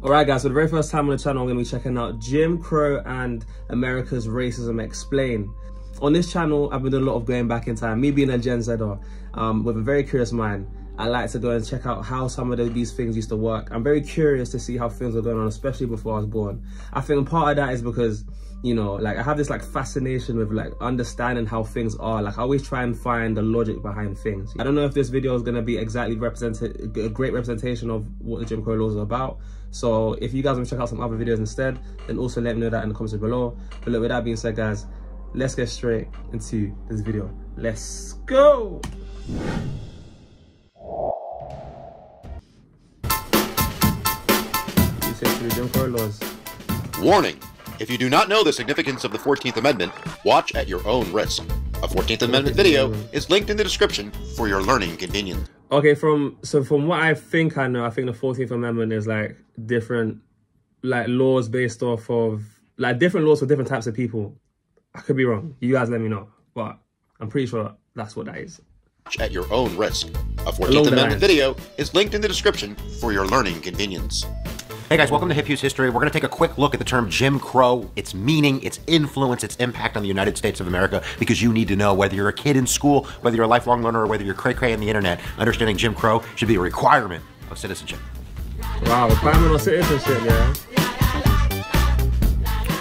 Alright guys, for the very first time on the channel, I'm going to be checking out Jim Crow and America's Racism Explained. On this channel, I've been doing a lot of going back in time. Me being a Gen Zer, with a very curious mind, I like to go and check out how some of these things used to work. I'm very curious to see how things are going on, especially before I was born. I think part of that is because, you know, like I have this like fascination with like understanding how things are. Like I always try and find the logic behind things. I don't know if this video is going to be exactly a great representation of what the Jim Crow laws are about. So if you guys want to check out some other videos instead, then also let me know that in the comments below. But look, with that being said guys, let's get straight into this video. Let's go! Jim Crow laws. Warning! If you do not know the significance of the 14th Amendment, watch at your own risk. A 14th Amendment video is linked in the description for your learning convenience. Okay, from what I think I know, I think the 14th Amendment is like different like laws based off of like different laws for different types of people. I could be wrong. You guys let me know. But I'm pretty sure that's what that is. At your own risk. A 14th Amendment video is linked in the description for your learning convenience. Hey guys, welcome to Hip Hughes History. We're going to take a quick look at the term Jim Crow, its meaning, its influence, its impact on the United States of America, because you need to know whether you're a kid in school, whether you're a lifelong learner, or whether you're cray-cray on the internet. Understanding Jim Crow should be a requirement of citizenship. Wow, requirement of citizenship, yeah.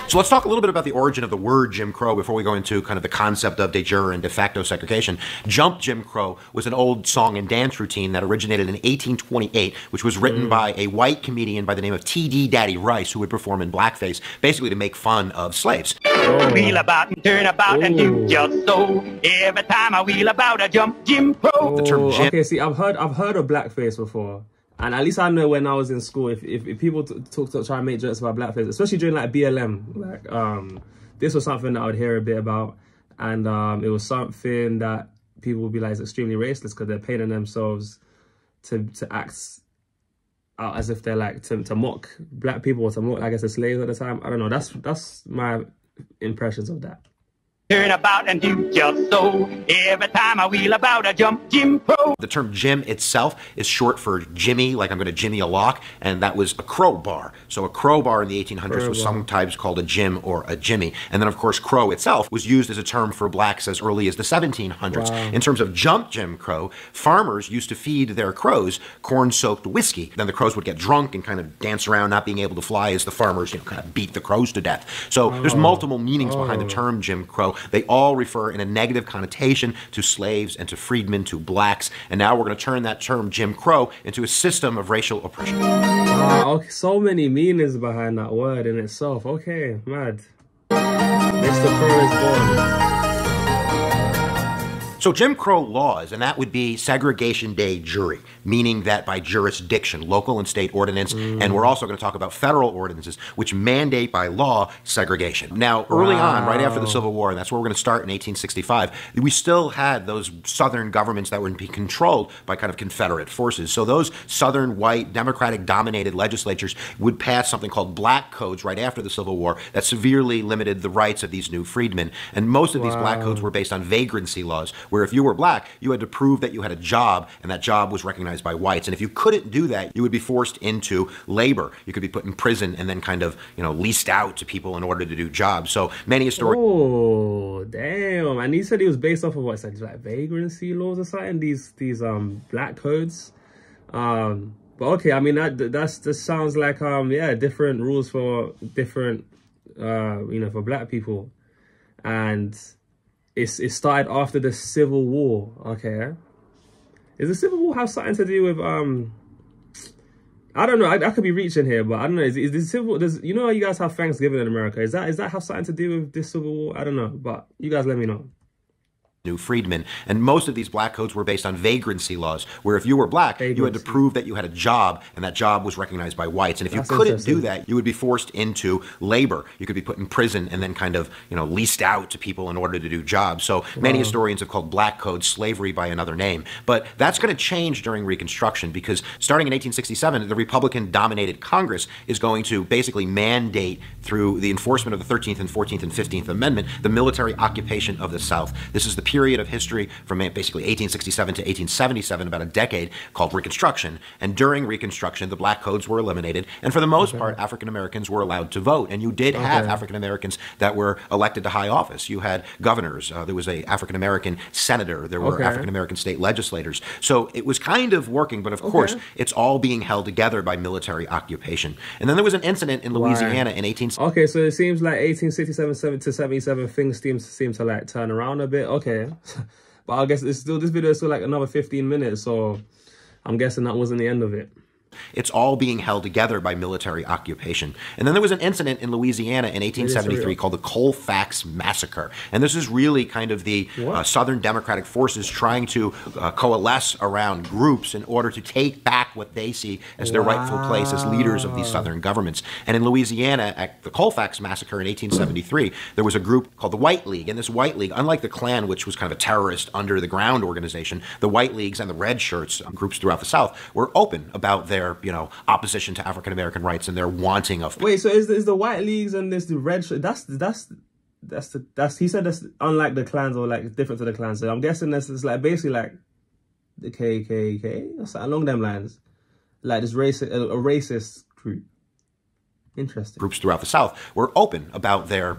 So let's talk a little bit about the origin of the word Jim Crow before we go into kind of the concept of de jure and de facto segregation. Jump Jim Crow was an old song and dance routine that originated in 1828, which was written by a white comedian by the name of T.D. Daddy Rice, who would perform in blackface, basically to make fun of slaves. Wheel about and turn about and do just so. Every time I wheel about, I jump Jim Crow. The term Jim. Okay, see, I've heard of blackface before. And at least I know when I was in school, if people try and make jokes about blackface, especially during like BLM, like this was something that I would hear a bit about, and it was something that people would be like is extremely racist because they're painting themselves to act out as if they're like to mock black people or to mock, I guess, the slaves at the time. I don't know. That's my impressions of that. Turn about and do just so. Every time I wheel about, I jump Jim Crow. The term Jim itself is short for Jimmy, like I'm going to Jimmy a lock, and that was a crowbar. So a crowbar in the 1800s was sometimes called a Jim or a Jimmy. And then, of course, crow itself was used as a term for blacks as early as the 1700s. Wow. In terms of jump Jim Crow, farmers used to feed their crows corn-soaked whiskey. Then the crows would get drunk and kind of dance around, not being able to fly as the farmers, you know, kind of beat the crows to death. So there's multiple meanings behind the term Jim Crow. They all refer in a negative connotation to slaves and to freedmen, to blacks. And now we're going to turn that term Jim Crow into a system of racial oppression. Wow, okay, so many meanings behind that word in itself. Okay, mad. Mr. Crow is born. So Jim Crow laws, and that would be Segregation Day Jury, meaning that by jurisdiction, local and state ordinance, and we're also going to talk about federal ordinances, which mandate by law segregation. Now, early on, right after the Civil War, and that's where we're going to start in 1865, we still had those southern governments that were being controlled by kind of Confederate forces. So those southern white Democratic-dominated legislatures would pass something called black codes right after the Civil War that severely limited the rights of these new freedmen. And most of these black codes were based on vagrancy laws, where if you were black, you had to prove that you had a job, and that job was recognized by whites. And if you couldn't do that, you would be forced into labor. You could be put in prison and then kind of, you know, leased out to people in order to do jobs. So many historians... Oh, damn. And he said he was based off of what? Like vagrancy laws or something? These black codes? But okay, I mean, that sounds like, yeah, different rules for different, you know, for black people. And... It started after the Civil War, okay? Does the Civil War have something to do with, I don't know, I could be reaching here, but I don't know, is the Civil, you know how you guys have Thanksgiving in America? Is that have something to do with this Civil War? I don't know, but you guys let me know. New freedmen, and most of these black codes were based on vagrancy laws, where if you were black, you had to prove that you had a job, and that job was recognized by whites. And if you couldn't do that, you would be forced into labor. You could be put in prison and then kind of, you know, leased out to people in order to do jobs. So many historians have called black codes slavery by another name. But that's going to change during Reconstruction, because starting in 1867, the Republican-dominated Congress is going to basically mandate through the enforcement of the 13th and 14th and 15th Amendment the military occupation of the South. This is the period period of history from basically 1867 to 1877, about a decade, called Reconstruction. And during Reconstruction, the black codes were eliminated, and for the most part, African Americans were allowed to vote. And you did have African Americans that were elected to high office. You had governors. There was a African American senator. There were African American state legislators. So it was kind of working, but of course, it's all being held together by military occupation. And then there was an incident in Louisiana in 18... Okay, so it seems like 1867 to 77 things seem to like turn around a bit. Okay, but I guess this video is still like another 15 minutes, so I'm guessing that wasn't the end of it. It's all being held together by military occupation. And then there was an incident in Louisiana in 1873 called the Colfax Massacre. And this is really kind of the Southern Democratic forces trying to coalesce around groups in order to take back what they see as their rightful place as leaders of these Southern governments. And in Louisiana, at the Colfax Massacre in 1873, there was a group called the White League. And this White League, unlike the Klan, which was kind of a terrorist under-the-ground organization, the White Leagues and the Red Shirts, groups throughout the South, were open about their opposition to African American rights and their wanting of... Wait, so is the White Leagues and this the Red Shirt, that's he said that's unlike the clans or like different to the clans. So I'm guessing this is like basically like the KKK or something along them lines, like this a racist group. Interesting. Groups throughout the South were open about their,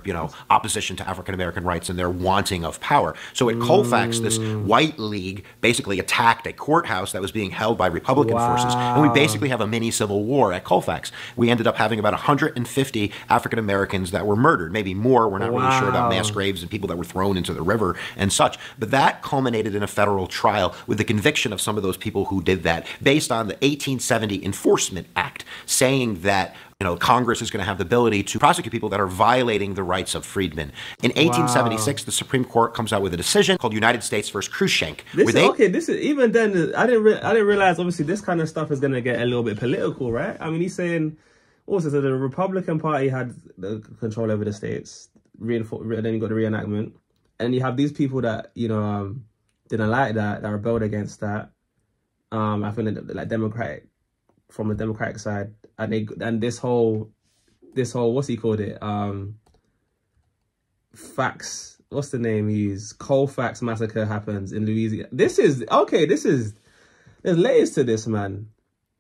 opposition to African American rights and their wanting of power. So at Colfax, this White League basically attacked a courthouse that was being held by Republican forces. And we basically have a mini civil war at Colfax. We ended up having about 150 African Americans that were murdered, maybe more. We're not really sure about mass graves and people that were thrown into the river and such. But that culminated in a federal trial with the conviction of some of those people who did that based on the 1870 Enforcement Act, saying that Congress is going to have the ability to prosecute people that are violating the rights of freedmen. In 1876, the Supreme Court comes out with a decision called United States versus Cruikshank. This is even then. I didn't realize. Obviously, this kind of stuff is going to get a little bit political, right? I mean, he's saying also so the Republican Party had the control over the states. Then you got the reenactment, and you have these people that didn't like that rebelled against that. I think like from the Democratic side. And this whole what's he called it? What's the name he used? Colfax Massacre happens in Louisiana. There's layers to this, man.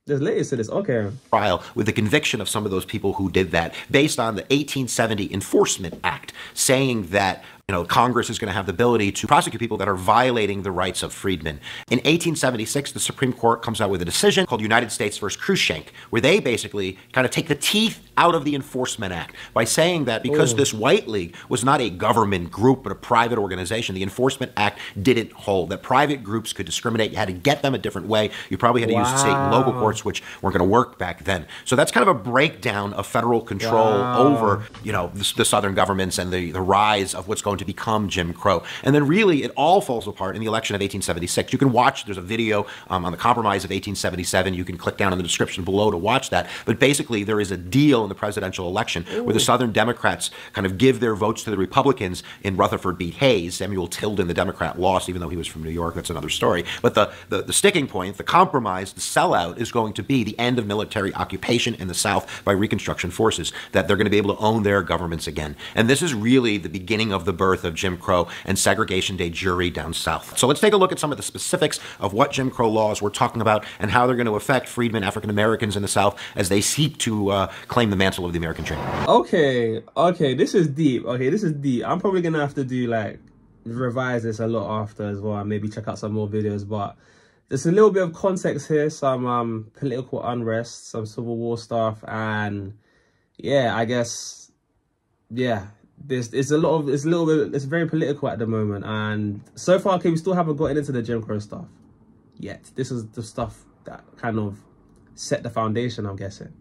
There's layers to this. Okay. Trial with the conviction of some of those people who did that based on the 1870 Enforcement Act, saying that Congress is going to have the ability to prosecute people that are violating the rights of freedmen. In 1876, the Supreme Court comes out with a decision called United States versus Cruikshank, where they basically kind of take the teeth out of the Enforcement Act by saying that because this White League was not a government group but a private organization, the Enforcement Act didn't hold, that private groups could discriminate. You had to get them a different way. You probably had to use state and local courts, which weren't going to work back then. So that's kind of a breakdown of federal control over, the Southern governments and the rise of what's going to become Jim Crow. And then really it all falls apart in the election of 1876. You can watch, there's a video on the compromise of 1877. You can click down in the description below to watch that. But basically there is a deal in the presidential election where the Southern Democrats kind of give their votes to the Republicans in Rutherford b. Hayes. Samuel Tilden, the Democrat, lost, even though he was from New York. That's another story. But the sticking point, the compromise, the sellout is going to be the end of military occupation in the South by Reconstruction forces, that they're going to be able to own their governments again. And this is really the beginning of the birth of Jim Crow and Segregation Day Jury down south. So let's take a look at some of the specifics of what Jim Crow laws we're talking about and how they're going to affect freedmen, African Americans in the South as they seek to claim the mantle of the American dream. Okay, this is deep. I'm probably going to have to do revise this a lot after as well and maybe check out some more videos, but there's a little bit of context here, some political unrest, some civil war stuff, and yeah, I guess, yeah. It's very political at the moment, and so far, okay, we still haven't gotten into the Jim Crow stuff yet. This is the stuff that kind of set the foundation, I'm guessing.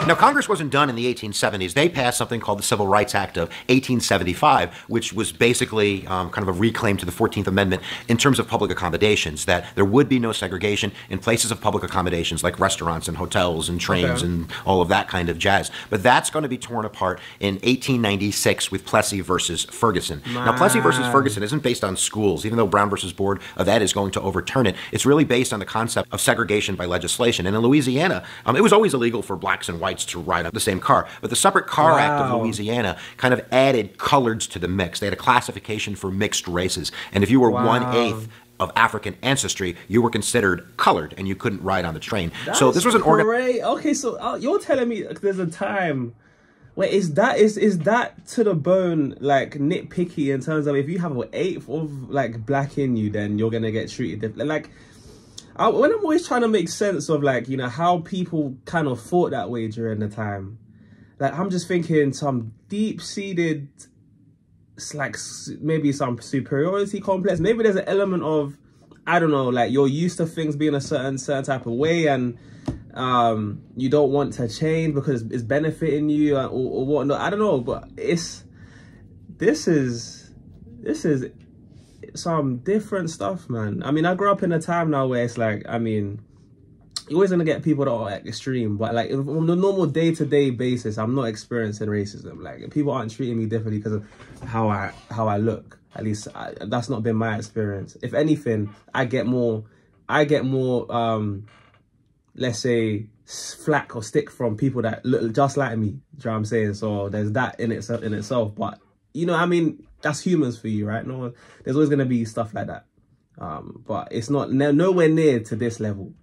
Now, Congress wasn't done in the 1870s. They passed something called the Civil Rights Act of 1875, which was basically kind of a reclaim to the 14th Amendment in terms of public accommodations, that there would be no segregation in places of public accommodations like restaurants and hotels and trains and all of that kind of jazz. But that's going to be torn apart in 1896 with Pley versus Ferguson. Now, Pley versus Ferguson isn't based on schools, even though Brown versus Board of Ed is going to overturn it. It's really based on the concept of segregation by legislation. And in Louisiana, it was always illegal for blacks and whites rights to ride on the same car. But the Separate Car Act of Louisiana kind of added coloreds to the mix. They had a classification for mixed races. And if you were 1/8 of African ancestry, you were considered colored and you couldn't ride on the train. So this was an Okay, so you're telling me there's a time where is that to the bone, like, nitpicky in terms of if you have 1/8 of like black in you, then you're gonna get treated differently. Like, when I'm always trying to make sense of, like, you know, how people kind of thought that way during the time, like, I'm just thinking some deep-seated, like, maybe some superiority complex. Maybe there's an element of, I don't know, like, you're used to things being a certain type of way, and you don't want to change because it's benefiting you or whatnot. I don't know, but this is some different stuff, man. I mean, I grew up in a time now where it's like, I mean, you're always gonna get people that are like extreme, but like on a normal day-to-day basis, I'm not experiencing racism. Like, people aren't treating me differently because of how I look. At least that's not been my experience. If anything, I get more let's say flack or stick from people that look just like me. Do you know what I'm saying? So there's that in itself. But, you know, I mean, that's humans for you, right? No, there's always gonna be stuff like that. But it's not nowhere near to this level.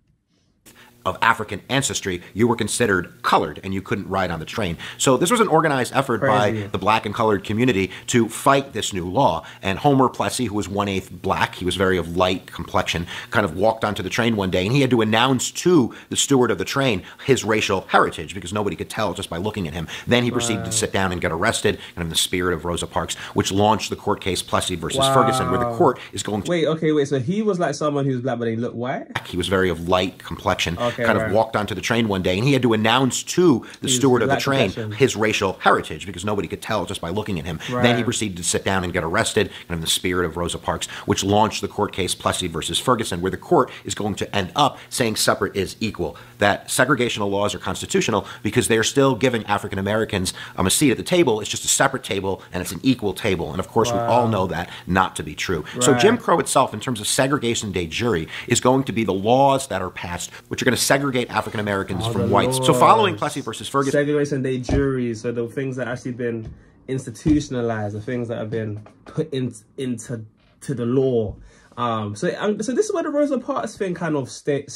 Of African ancestry, you were considered colored and you couldn't ride on the train. So this was an organized effort by the black and colored community to fight this new law. And Homer Plessy, who was 1/8 black, he was very of light complexion, kind of walked onto the train one day and he had to announce to the steward of the train his racial heritage because nobody could tell just by looking at him. Then he proceeded to sit down and get arrested, kind of in the spirit of Rosa Parks, which launched the court case Plessy versus Ferguson, where the court is going to... Wait, so he was like someone who was black but he looked white? He was very of light complexion. Kind of walked onto the train one day and he had to announce to the steward of the train his racial heritage because nobody could tell just by looking at him. Then he proceeded to sit down and get arrested, kind of in the spirit of Rosa Parks, which launched the court case Plessy versus Ferguson, where the court is going to end up saying separate is equal, that segregational laws are constitutional because they're still giving African Americans a seat at the table. It's just a separate table and it's an equal table. And of course, we all know that not to be true. So Jim Crow itself, in terms of Segregation Day Jury, is going to be the laws that are passed, which are going to segregate African Americans from whites. So following Plessy versus Ferguson, Segregation Day juries, so the things that actually been institutionalized, the things that have been put into the law. So this is where the Rosa Parks thing kind of stem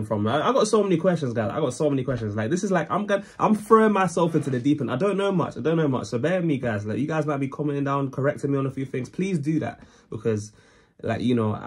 from. I got so many questions, guys. I got so many questions. Like, this is like, I'm throwing myself into the deep end. I don't know much. So bear with me, guys. Like, you guys might be commenting down, correcting me on a few things. Please do that because, like, you know,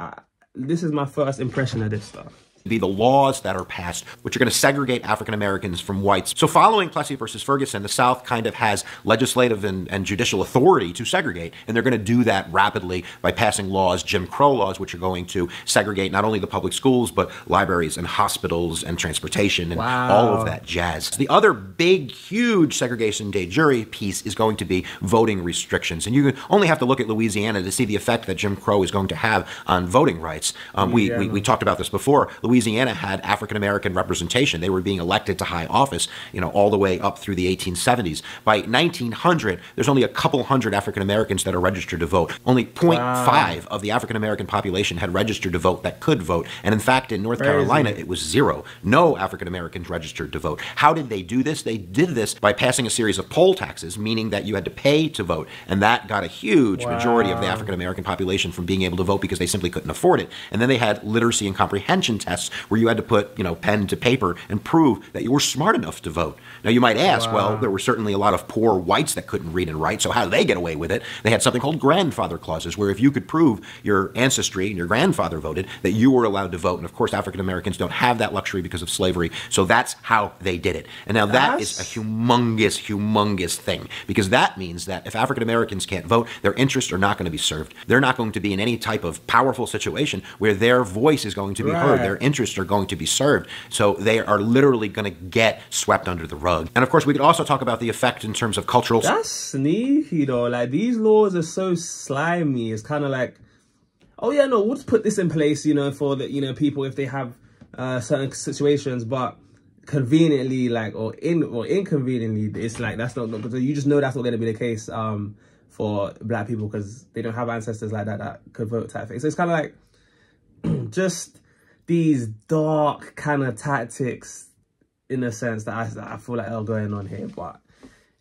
this is my first impression of this stuff. Be the laws that are passed, which are going to segregate African Americans from whites. So following Plessy versus Ferguson, the South kind of has legislative and judicial authority to segregate, and they're going to do that rapidly by passing laws, Jim Crow laws, which are going to segregate not only the public schools, but libraries and hospitals and transportation and all of that jazz. The other big, huge Segregation Day Jury piece is going to be voting restrictions, and you only have to look at Louisiana to see the effect that Jim Crow is going to have on voting rights. We talked about this before. Louisiana had African-American representation. They were being elected to high office, you know, all the way up through the 1870s. By 1900, there's only a couple hundred African-Americans that are registered to vote. Only 0.5 of the African-American population had registered to vote that could vote. And in fact, in North Carolina, it was 0. No African-Americans registered to vote. How did they do this? They did this by passing a series of poll taxes, meaning that you had to pay to vote. And that got a huge majority of the African-American population from being able to vote because they simply couldn't afford it. And then they had literacy and comprehension tests where you had to put, you know, pen to paper and prove that you were smart enough to vote. Now, you might ask, well, there were certainly a lot of poor whites that couldn't read and write, so how did they get away with it? They had something called grandfather clauses, where if you could prove your ancestry and your grandfather voted, that you were allowed to vote. And of course, African Americans don't have that luxury because of slavery, so that's how they did it. And now that is a humongous, humongous thing, because that means that if African Americans can't vote, their interests are not going to be served. They're not going to be in any type of powerful situation where their voice is going to be heard. Their interests are going to be served. So they are literally going to get swept under the rug. And of course, we could also talk about the effect in terms of cultural... That's sneaky though. Like, these laws are so slimy. It's kind of like, oh yeah, no, we'll just put this in place, you know, for the, you know, people if they have certain situations, but conveniently, like, or inconveniently, it's like, that's not, because you just know that's not going to be the case for black people because they don't have ancestors like that could vote type thing. So it's kind of like just these dark kind of tactics in a sense that I feel like are going on here, but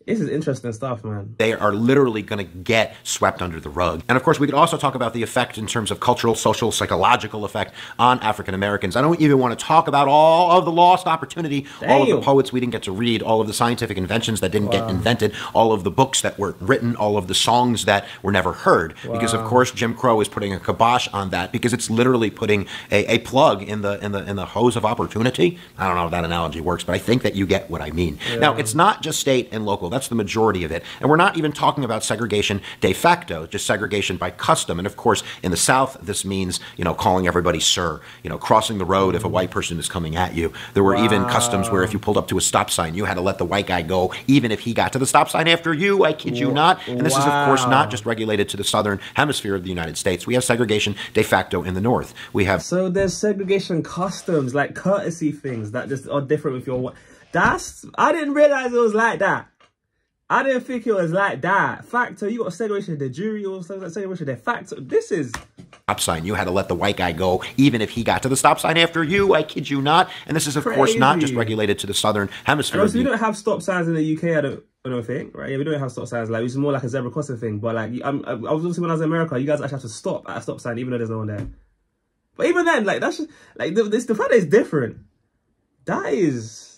this is interesting stuff, man. They are literally going to get swept under the rug. And of course, we could also talk about the effect in terms of cultural, social, psychological effect on African Americans. I don't even want to talk about all of the lost opportunity, all of the poets we didn't get to read, all of the scientific inventions that didn't get invented, all of the books that weren't written, all of the songs that were never heard. Because of course, Jim Crow is putting a kibosh on that, because it's literally putting a plug in the hose of opportunity. I don't know if that analogy works, but I think that you get what I mean. Now, it's not just state and local. That's the majority of it. And we're not even talking about segregation de facto, just segregation by custom. And of course, in the South, this means, you know, calling everybody sir, you know, crossing the road if a white person is coming at you. There were even customs where if you pulled up to a stop sign, you had to let the white guy go, even if he got to the stop sign after you. I kid you not. And this is, of course, not just regulated to the southern hemisphere of the United States. We have segregation de facto in the North. We have... So there's segregation customs, like courtesy things that just are different with your... I didn't realize it was like that. I didn't think it was like that. Facto, you got segregation de jury or something like segregation de facto. This is... Stop sign. You had to let the white guy go, even if he got to the stop sign after you. I kid you not. And this is, of course, not just regulated to the southern hemisphere. Also, we don't have stop signs in the UK, I don't think, right? Yeah, we don't have stop signs. Like, it's more like a zebra crossing thing. But like, I was obviously when I was in America, you guys actually have to stop at a stop sign, even though there's no one there. But even then, like, that's just, like, the fact that it's different. That is...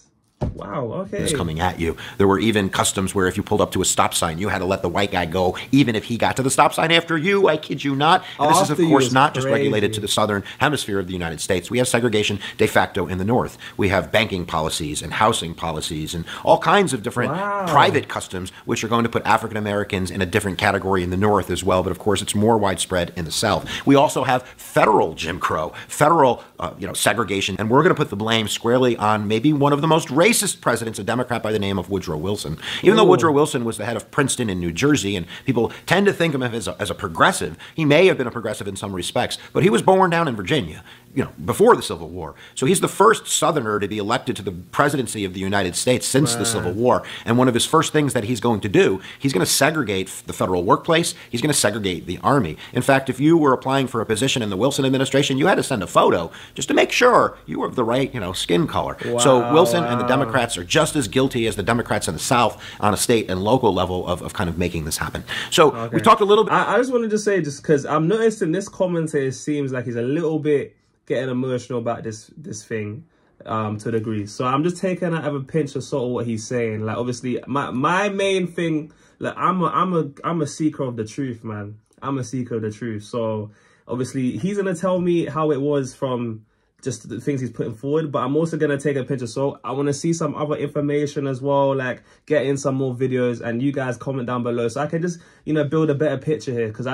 Wow, okay. Is coming at you. There were even customs where if you pulled up to a stop sign, you had to let the white guy go, even if he got to the stop sign after you. I kid you not. And this is, of course, not just regulated to the southern hemisphere of the United States. We have segregation de facto in the North. We have banking policies and housing policies and all kinds of different private customs, which are going to put African Americans in a different category in the North as well. But of course, it's more widespread in the South. We also have federal Jim Crow, federal segregation, and we're going to put the blame squarely on maybe one of the most racist presidents, a Democrat by the name of Woodrow Wilson. Even though Woodrow Wilson was the head of Princeton in New Jersey, and people tend to think of him as a progressive, he may have been a progressive in some respects, but he was born down in Virginia, you know, before the Civil War. So he's the first Southerner to be elected to the presidency of the United States since the Civil War. And one of his first things that he's going to do, he's going to segregate the federal workplace. He's going to segregate the Army. In fact, if you were applying for a position in the Wilson administration, you had to send a photo just to make sure you were of the right, you know, skin color. So Wilson and the Democrats are just as guilty as the Democrats in the South on a state and local level of kind of making this happen. So we talked a little bit. I just wanted to say, just because I'm noticing this commentator seems like he's a little bit getting emotional about this thing to a degree. So I'm just taking that of a pinch of salt of what he's saying. Like, obviously, my main thing, like, I'm a seeker of the truth, man. I'm a seeker of the truth. So obviously, he's gonna tell me how it was from just the things he's putting forward, but I'm also going to take a pinch of salt. I want to see some other information as well, like get in some more videos, and you guys comment down below so I can just, you know, build a better picture here, because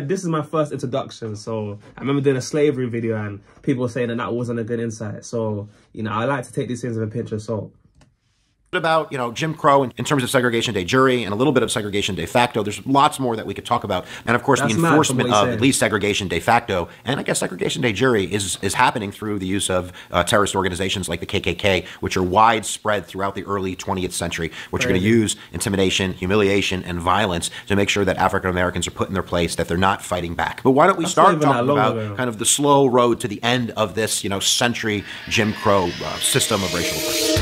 this is my first introduction. So I remember doing a slavery video and people saying that wasn't a good insight. So, you know, I like to take these things with a pinch of salt. About, you know, Jim Crow in terms of Segregation Day Jury and a little bit of segregation de facto. There's lots more that we could talk about. And of course, the enforcement of at least segregation de facto, and I guess segregation de jury is happening through the use of terrorist organizations like the KKK, which are widespread throughout the early 20th century, which are going to use intimidation, humiliation, and violence to make sure that African Americans are put in their place, that they're not fighting back. But why don't we start talking about kind of the slow road to the end of this, you know, century Jim Crow system of racial oppression.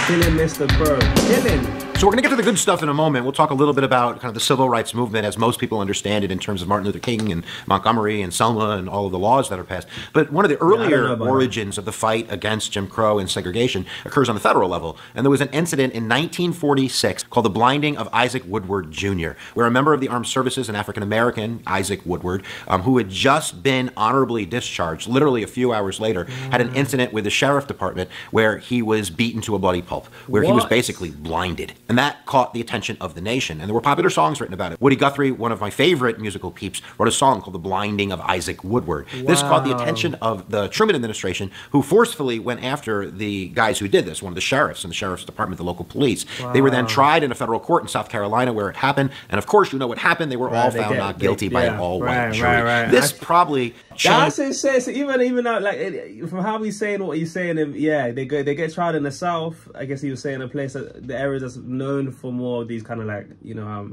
Killing Mr. Crow. Killing. So we're going to get to the good stuff in a moment. We'll talk a little bit about kind of the civil rights movement as most people understand it in terms of Martin Luther King and Montgomery and Selma and all of the laws that are passed. But one of the earlier origins of the fight against Jim Crow and segregation occurs on the federal level. And there was an incident in 1946 called the blinding of Isaac Woodward, Jr., where a member of the armed services, an African-American, Isaac Woodward, who had just been honorably discharged, literally a few hours later, had an incident with the sheriff department where he was beaten to a bloody pulp, where he was basically blinded. And that caught the attention of the nation. And there were popular songs written about it. Woody Guthrie, one of my favorite musical peeps, wrote a song called The Blinding of Isaac Woodward. This caught the attention of the Truman administration, who forcefully went after the guys who did this, one of the sheriffs in the sheriff's department, the local police. They were then tried in a federal court in South Carolina where it happened. And of course, you know what happened. They were all found not guilty by an all-white jury. This probably... That's insane. So even though, like, from how he's saying what he's saying, yeah, they get tried in the South. I guess he was saying a place that the area that's known for more of these kind of, like, you know,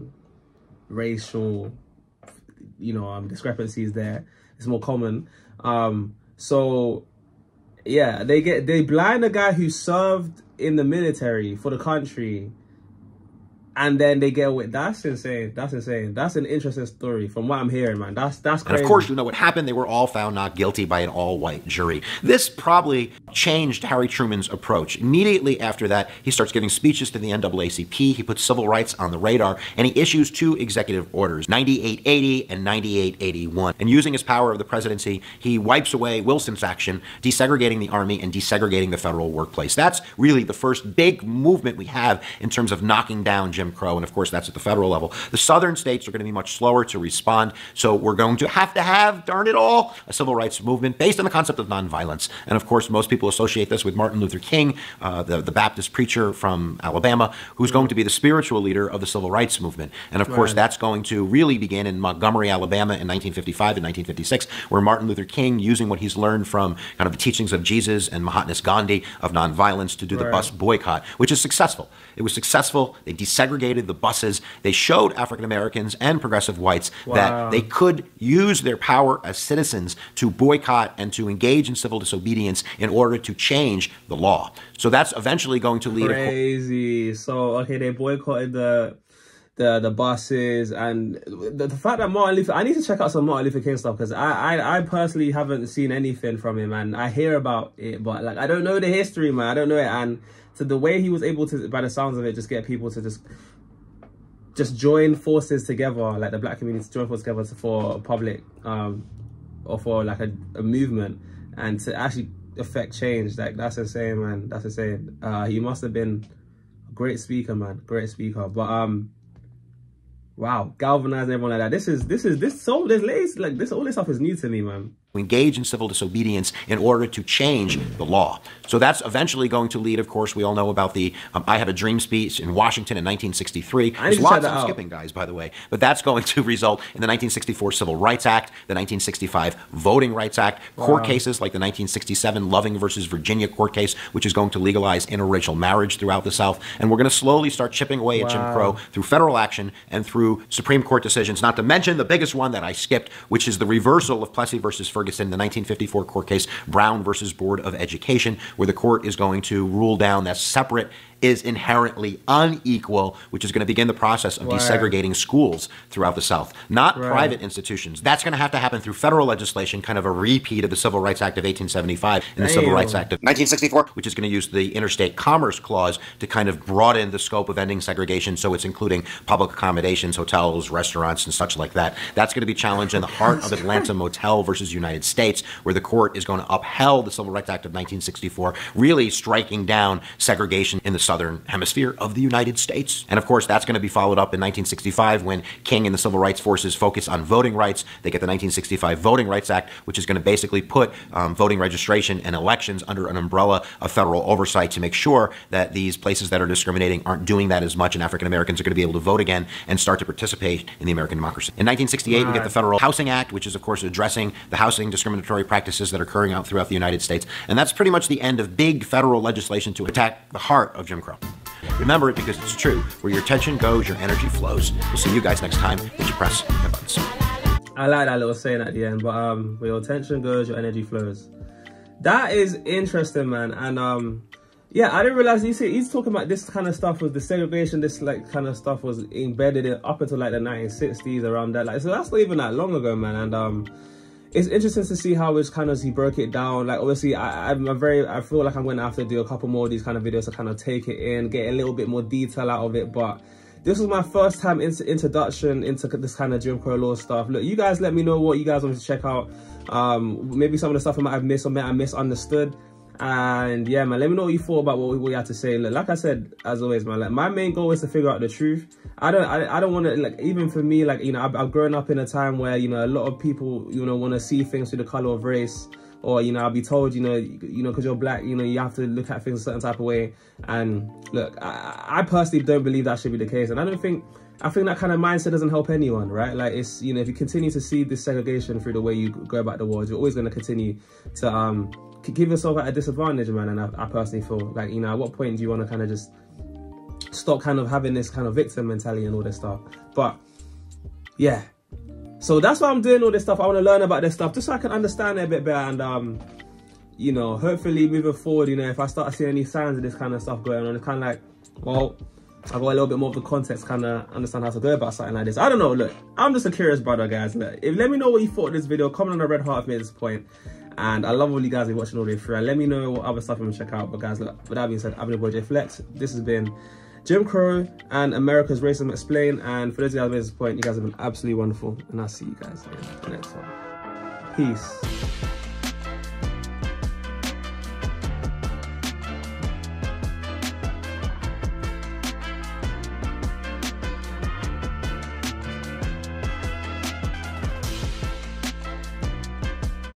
racial, you know, discrepancies there. It's more common. So Yeah, they blind a guy who served in the military for the country, and then they get away. That's insane. That's insane. That's an interesting story from what I'm hearing, man. That's crazy. And of course, you know what happened. They were all found not guilty by an all-white jury. This probably changed Harry Truman's approach. Immediately after that, he starts giving speeches to the NAACP. He puts civil rights on the radar, and he issues 2 executive orders, 9880 and 9881. And using his power of the presidency, he wipes away Wilson's action, desegregating the Army and desegregating the federal workplace. That's really the first big movement we have in terms of knocking down Jim Crow, and of course that's at the federal level. The southern states are going to be much slower to respond, so we're going to have, darn it all, a civil rights movement based on the concept of nonviolence. And of course most people associate this with Martin Luther King, the Baptist preacher from Alabama, who's going to be the spiritual leader of the civil rights movement. And of course that's going to really begin in Montgomery, Alabama in 1955 and 1956, where Martin Luther King, using what he's learned from kind of the teachings of Jesus and Mahatma Gandhi of nonviolence, to do the bus boycott, which is successful. It was successful. They desegregated the buses. They showed African Americans and progressive whites that they could use their power as citizens to boycott and to engage in civil disobedience in order to change the law. So that's eventually going to lead. Crazy. So okay, they boycotted the buses, and the fact that Martin Luther, I need to check out some Martin Luther King stuff, because I personally haven't seen anything from him, and I hear about it, but like I don't know the history, man. I don't know it. And so the way he was able to, by the sounds of it, just get people to just join forces together, like the black community to join forces together for public or for like a movement, and to actually affect change. Like that's insane, man. That's insane. He must have been a great speaker, man. Great speaker. But wow, galvanizing everyone like that. All this stuff is new to me, man. Engage in civil disobedience in order to change the law. So that's eventually going to lead, of course, we all know about the I Have a Dream speech in Washington in 1963. There's lots of skipping, guys, by the way. But that's going to result in the 1964 Civil Rights Act, the 1965 Voting Rights Act, court cases like the 1967 Loving versus Virginia court case, which is going to legalize interracial marriage throughout the South. And we're going to slowly start chipping away at Jim Crow through federal action and through Supreme Court decisions, not to mention the biggest one that I skipped, which is the reversal of Plessy versus Ferguson, the 1954 court case, Brown versus Board of Education, where the court is going to rule down that separate is inherently unequal, which is going to begin the process of desegregating schools throughout the South, not private institutions. That's going to happen through federal legislation, kind of a repeat of the Civil Rights Act of 1875 and the Civil Rights Act of 1964, which is going to use the Interstate Commerce Clause to kind of broaden the scope of ending segregation, so it's including public accommodations, hotels, restaurants, and such like that. That's going to be challenged in the heart of Atlanta Motel versus United States, where the court is going to upheld the Civil Rights Act of 1964, really striking down segregation in the southern hemisphere of the United States. And of course, that's going to be followed up in 1965 when King and the civil rights forces focus on voting rights. They get the 1965 Voting Rights Act, which is going to basically put voting registration and elections under an umbrella of federal oversight to make sure that these places that are discriminating aren't doing that as much, and African Americans are going to be able to vote again and start to participate in the American democracy. In 1968, we get the Federal Housing Act, which is of course addressing the housing discriminatory practices that are occurring out throughout the United States. And that's pretty much the end of big federal legislation to attack the heart of Jim Crow. Remember it, because it's true. Where your attention goes, your energy flows. We'll see you guys next time when you press your buttons. I like that little saying at the end, but where your attention goes, your energy flows. That is interesting, man. And yeah, I didn't realize he's talking about this kind of stuff with the segregation. This like kind of stuff was embedded in up until like the 1960s, around that. Like, so that's not even that long ago, man. And it's interesting to see how it's kind of, he broke it down. Like, obviously, I feel like I'm going to have to do a couple more of these kind of videos to kind of take it in, get a little bit more detail out of it. But this was my first time introduction into this kind of Jim Crow law stuff. Look, you guys let me know what you guys want to check out. Maybe some of the stuff I might have missed or I misunderstood. And yeah, man, let me know what you thought about what you had to say. Look, like I said, as always, man, like my main goal is to figure out the truth. I don't want to, like, even for me, like, you know, I've grown up in a time where, you know, a lot of people, you know, want to see things through the color of race, or, you know, I'll be told, you know, because you're black, you know, you have to look at things a certain type of way. And look, I personally don't believe that should be the case. And I think that kind of mindset doesn't help anyone, right? Like, it's, you know, if you continue to see this segregation through the way you go about the world, you're always going to continue to give yourself at a disadvantage, man. And I personally feel like, you know, at what point do you want to kind of just stop kind of having this kind of victim mentality and all this stuff? But yeah, so that's why I'm doing all this stuff. I want to learn about this stuff just so I can understand it a bit better. And you know, hopefully moving forward, you know, if I start seeing any signs of this kind of stuff going on, it's kind of like, well, I got a little bit more of the context, kind of understand how to go about something like this. I don't know, look, I'm just a curious brother, guys. Look, let me know what you thought of this video. Comment on the red heart if you made this point. And I love all you guys are watching all the way through. And let me know what other stuff you want to check out. But guys, look, with that being said, I've been your boy JayFlex. This has been Jim Crow and America's Racism Explained. And for those of you guys who made this point, you guys have been absolutely wonderful. And I'll see you guys in the next one. Peace.